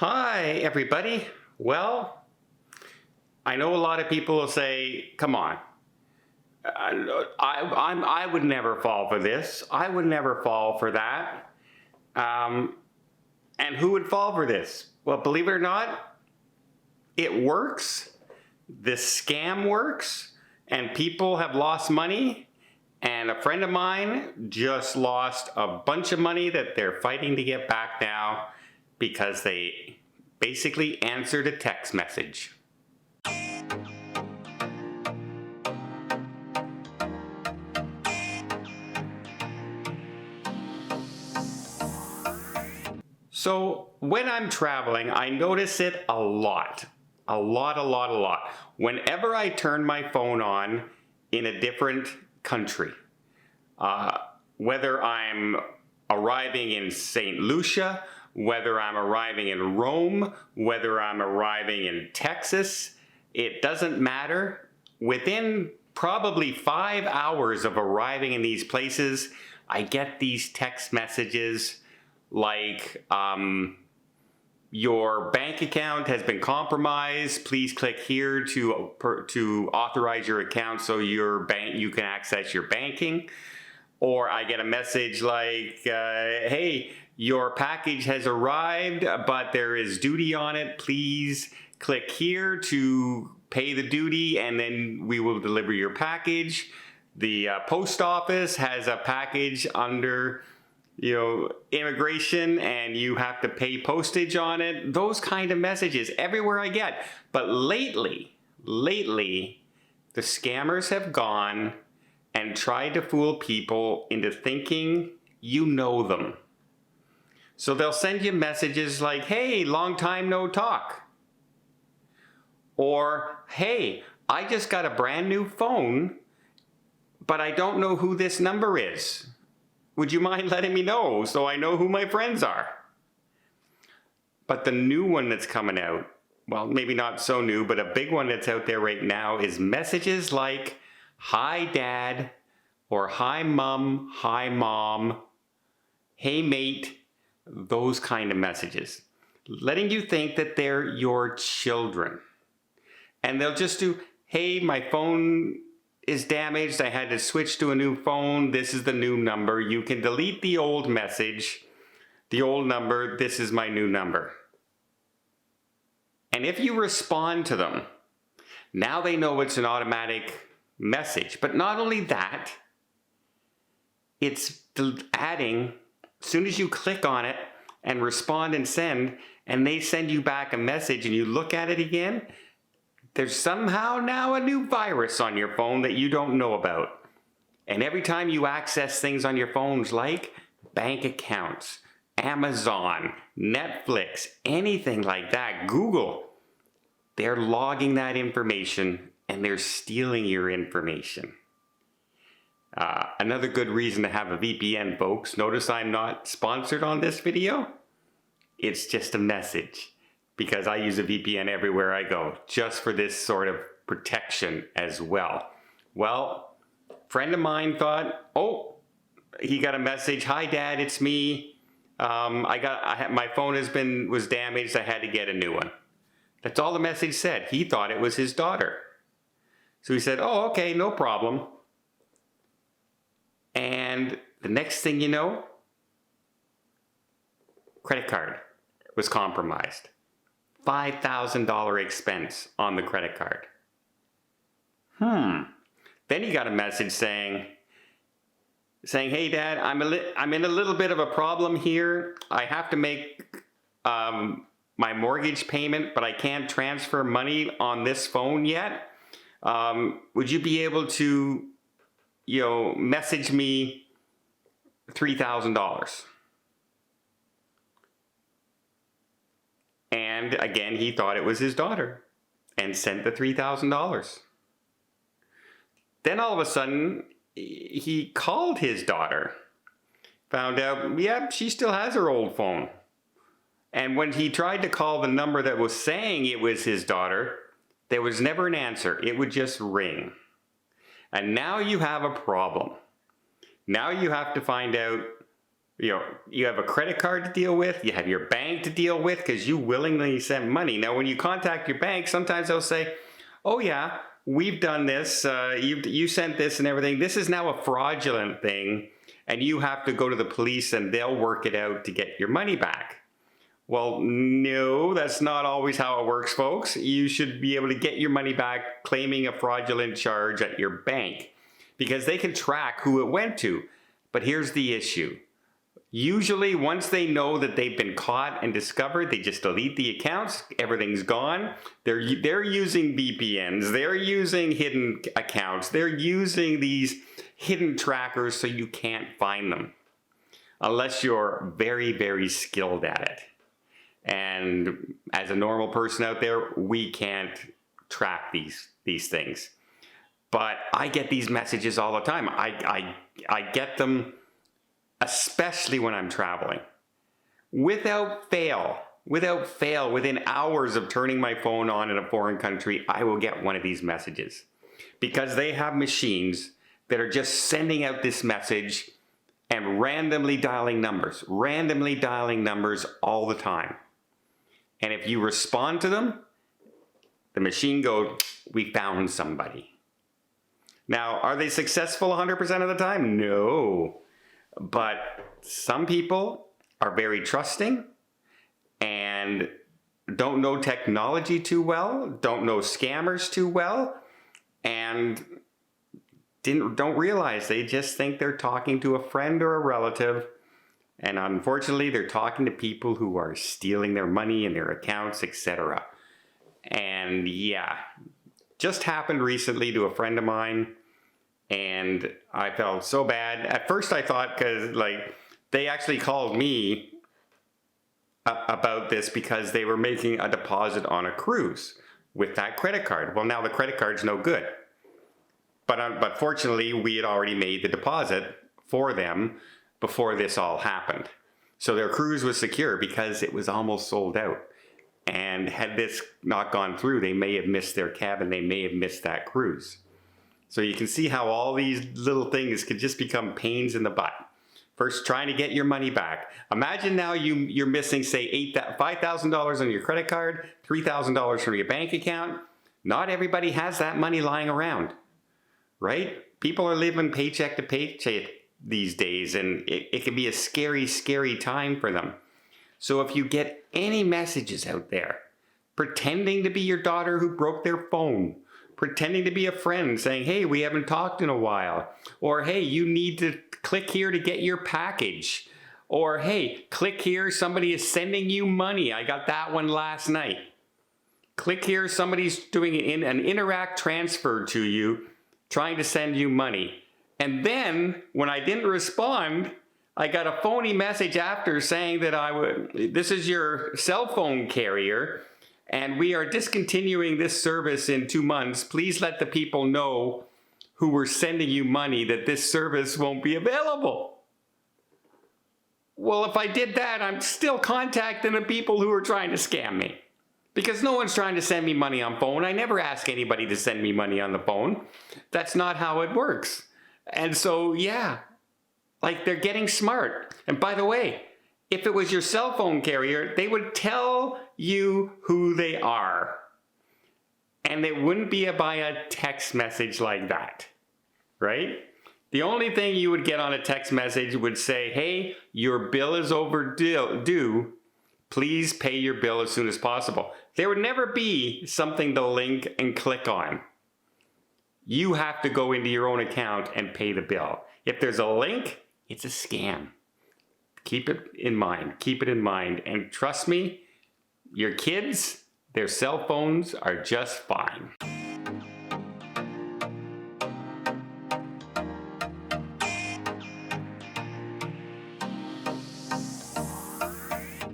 Hi, everybody. Well, I know a lot of people will say, come on, I would never fall for this. I would never fall for that. And who would fall for this? Well, believe it or not, it works. This scam works, and people have lost money. And a friend of mine just lost a bunch of money that they're fighting to get back now because they basically answered a text message. So when I'm traveling, I notice it a lot. A lot. Whenever I turn my phone on in a different country, whether I'm arriving in St. Lucia, whether I'm arriving in Rome, whether I'm arriving in Texas, it doesn't matter. Within probably 5 hours of arriving in these places, I get these text messages like, your bank account has been compromised. Please click here to authorize your account so you can access your banking. Or I get a message like, hey, your package has arrived, but there is duty on it. Please click here to pay the duty, and then we will deliver your package. The post office has a package under immigration, and you have to pay postage on it. Those kind of messages everywhere I get. But lately, the scammers have gone and tried to fool people into thinking you know them. So they'll send you messages like, hey, long time no talk. Or, hey, I just got a brand new phone, but I don't know who this number is. Would you mind letting me know so I know who my friends are? But the new one that's coming out, well, maybe not so new, but a big one that's out there right now is messages like, hi dad, or hi mom, hey mate, those kind of messages. Letting you think that they're your children. And they'll just do, hey, my phone is damaged, I had to switch to a new phone, this is the new number, you can delete the old message, the old number, this is my new number. And if you respond to them, now they know it's an automatic message. But not only that, it's adding, as soon as you click on it and respond and send, and they send you back a message and you look at it again, there's somehow now a new virus on your phone that you don't know about. And every time you access things on your phones like bank accounts, Amazon, Netflix, anything like that, Google, they're logging that information and they're stealing your information. Another good reason to have a VPN, folks. Notice I'm not sponsored on this video. It's just a message, because I use a VPN everywhere I go, just for this sort of protection as well. Well, a friend of mine thought, oh, he got a message, hi dad, it's me. My phone was damaged, I had to get a new one. That's all the message said. He thought it was his daughter. So he said, oh, okay, no problem. And the next thing you know, credit card was compromised. $5,000 expense on the credit card. Then he got a message saying, hey dad, I'm in a little bit of a problem here. I have to make my mortgage payment, but I can't transfer money on this phone yet. Would you be able to, message me $3,000? And again, he thought it was his daughter and sent the $3,000. Then all of a sudden, he called his daughter, found out, yeah, she still has her old phone. And when he tried to call the number that was saying it was his daughter, there was never an answer. It would just ring. And now you have a problem. Now you have to find out, you have a credit card to deal with, you have your bank to deal with because you willingly sent money. Now, when you contact your bank, sometimes they'll say, oh yeah, we've done this, you sent this and everything. This is now a fraudulent thing, and you have to go to the police and they'll work it out to get your money back. Well, no, that's not always how it works, folks. You should be able to get your money back claiming a fraudulent charge at your bank because they can track who it went to. But here's the issue. Usually, once they know that they've been caught and discovered, they just delete the accounts, everything's gone. They're using VPNs, they're using hidden accounts, they're using these hidden trackers so you can't find them. Unless you're very, very skilled at it. And as a normal person out there, we can't track these things. But I get these messages all the time. I get them especially when I'm traveling. Without fail, within hours of turning my phone on in a foreign country, I will get one of these messages. Because they have machines that are just sending out this message and randomly dialing numbers all the time. And if you respond to them, the machine goes, we found somebody. Now, are they successful 100% of the time? No. But some people are very trusting and don't know technology too well, don't know scammers too well, and don't realize. They just think they're talking to a friend or a relative. And unfortunately, they're talking to people who are stealing their money and their accounts, etc. And yeah, just happened recently to a friend of mine. And I felt so bad. At first I thought, because they actually called me about this because they were making a deposit on a cruise with that credit card. Well, now the credit card's no good. But fortunately, we had already made the deposit for them before this all happened. So their cruise was secure because it was almost sold out. And had this not gone through, they may have missed their cabin, they may have missed that cruise. So you can see how all these little things could just become pains in the butt. First, trying to get your money back. Imagine now you're missing, say, $5,000 on your credit card, $3,000 from your bank account. Not everybody has that money lying around, right? People are living paycheck to paycheck these days, and it can be a scary, scary time for them. So if you get any messages out there pretending to be your daughter who broke their phone, pretending to be a friend saying, hey, we haven't talked in a while, or hey, you need to click here to get your package, or hey, click here, somebody is sending you money. I got that one last night. Click here, somebody's doing an Interact transfer to you, trying to send you money. And then, when I didn't respond, I got a phony message after saying that this is your cell phone carrier, and we are discontinuing this service in 2 months. Please let the people know who were sending you money that this service won't be available. Well, if I did that, I'm still contacting the people who are trying to scam me. Because no one's trying to send me money on phone. I never ask anybody to send me money on the phone. That's not how it works. And so, yeah, they're getting smart. And by the way, if it was your cell phone carrier, they would tell you who they are. And it wouldn't be by a text message like that, right? The only thing you would get on a text message would say, hey, your bill is overdue. Please pay your bill as soon as possible. There would never be something to link and click on. You have to go into your own account and pay the bill. If there's a link, it's a scam. Keep it in mind. Keep it in mind. And trust me, your kids, their cell phones are just fine.